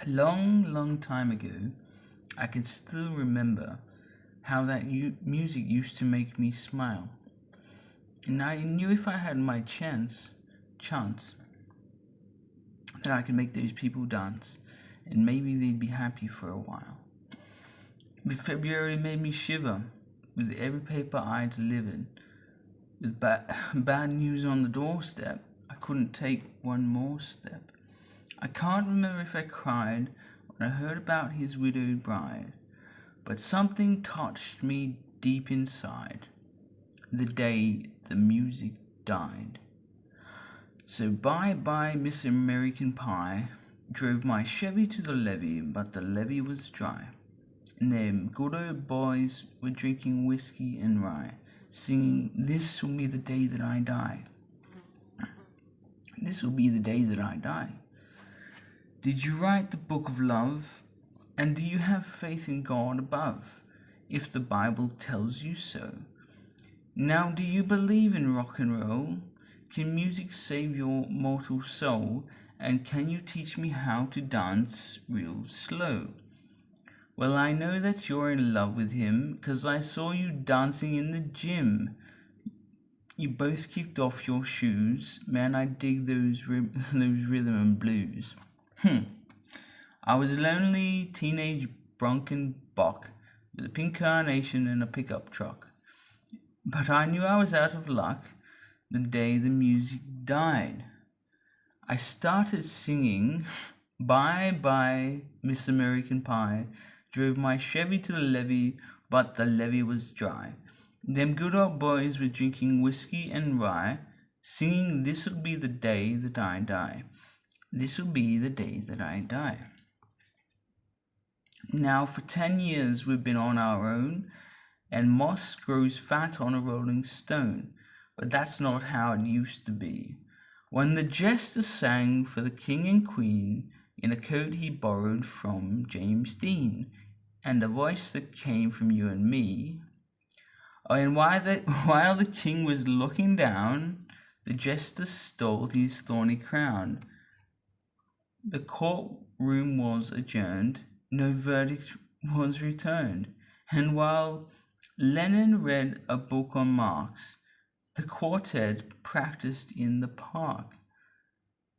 A long, long time ago, I can still remember how that music used to make me smile. And I knew if I had my chance, that I could make those people dance, and maybe they'd be happy for a while. But February made me shiver with every paper I delivered. With bad news on the doorstep, I couldn't take one more step. I can't remember if I cried when I heard about his widowed bride, but something touched me deep inside the day the music died. So bye, Miss American Pie. Drove my Chevy to the levee, but the levee was dry. And them good old boys were drinking whiskey and rye, singing, "This will be the day that I die. This will be the day that I die." Did you write the book of love? And do you have faith in God above, if the Bible tells you so? Now, do you believe in rock and roll? Can music save your mortal soul? And can you teach me how to dance real slow? Well, I know that you're in love with him, 'cause I saw you dancing in the gym. You both kicked off your shoes. Man, I dig those rhythm and blues. I was a lonely teenage Bronco buck with a pink carnation and a pickup truck. But I knew I was out of luck the day the music died. I started singing, "Bye, Miss American Pie." Drove my Chevy to the levee, but the levee was dry. Them good old boys were drinking whiskey and rye, singing, "This'll be the day that I die. This'll be the day that I die." Now for 10 years we've been on our own, and moss grows fat on a rolling stone, but that's not how it used to be. When the jester sang for the king and queen in a coat he borrowed from James Dean, and a voice that came from you and me. Oh, and while the king was looking down, the jester stole his thorny crown. The courtroom was adjourned, no verdict was returned, and while Lenin read a book on Marx, the quartet practiced in the park,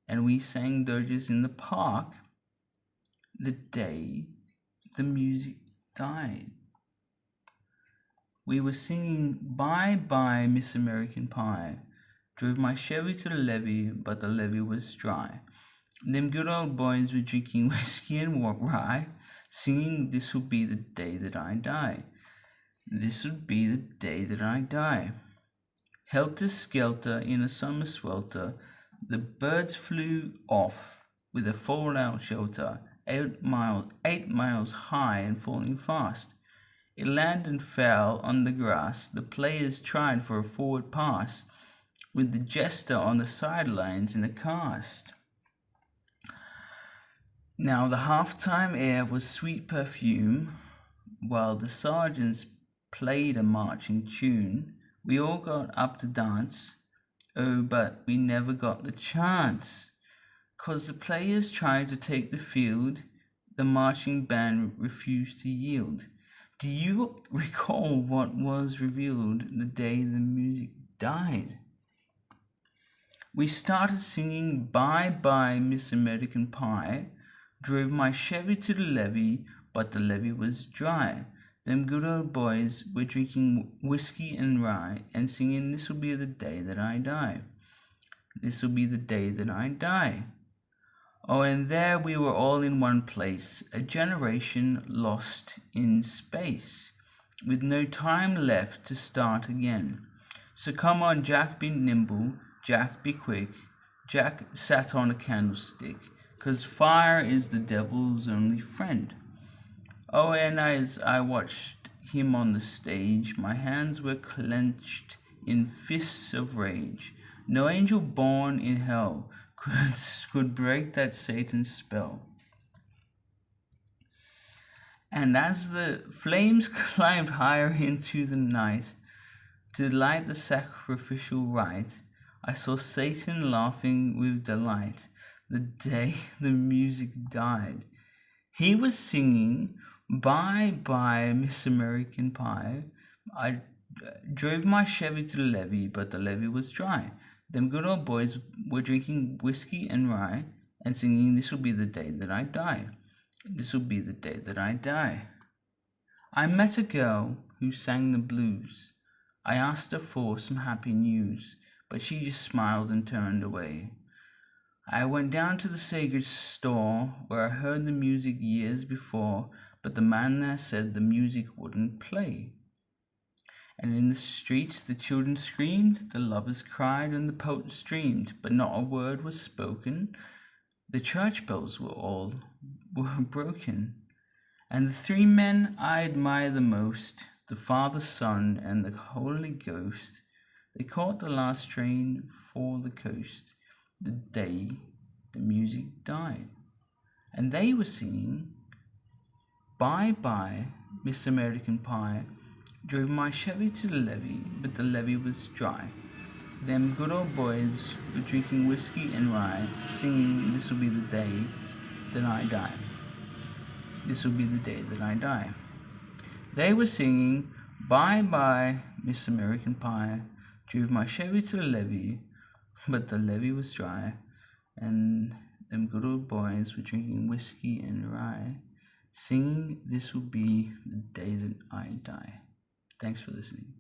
and we sang dirges in the park the day the music died. We were singing, "Bye, Miss American Pie." Drove my Chevy to the levee, but the levee was dry. Them good old boys were drinking whiskey and rye, singing, "This will be the day that I die. This will be the day that I die." Helter skelter in a summer swelter, the birds flew off with a fallout shelter, 8 miles high and falling fast. It landed and fell on the grass. The players tried for a forward pass, with the jester on the sidelines in a cast. Now the halftime air was sweet perfume, while the sergeants played a marching tune. We all got up to dance, oh, but we never got the chance, 'cause the players tried to take the field, the marching band refused to yield. Do you recall what was revealed the day the music died? We started singing, "Bye, Miss American Pie." Drove my Chevy to the levee, but the levee was dry. Them good old boys were drinking whiskey and rye and singing, "This will be the day that I die. This will be the day that I die." Oh, and there we were all in one place, a generation lost in space, with no time left to start again. So come on, Jack, be nimble, Jack, be quick. Jack sat on a candlestick, 'cause fire is the devil's only friend. Oh, and as I watched him on the stage, my hands were clenched in fists of rage. No angel born in hell could break that Satan's spell. And as the flames climbed higher into the night to light the sacrificial rite, I saw Satan laughing with delight the day the music died. He was singing Bye Bye Miss American Pie. I drove my Chevy to the levee, but the levee was dry. Them good old boys were drinking whiskey and rye and singing, "This will be the day that I die. This will be the day that I die." I met a girl who sang the blues. I asked her for some happy news, but she just smiled and turned away. I went down to the Sacred Store where I heard the music years before, but the man there said the music wouldn't play. And in the streets the children screamed, the lovers cried, and the poets dreamed, but not a word was spoken. The church bells were broken. And the three men I admire the most, the Father, Son, and the Holy Ghost, they caught the last train for the coast the day the music died. And they were singing, "Bye Bye Miss American Pie. Drove my Chevy to the levee, but the levee was dry. Them good old boys were drinking whiskey and rye, singing, 'This will be the day that I die. This will be the day that I die.' They were singing, 'Bye Bye Miss American Pie. Drove my Chevy to the levee, but the levee was dry, and them good old boys were drinking whiskey and rye, singing, 'This will be the day that I die.'" Thanks for listening.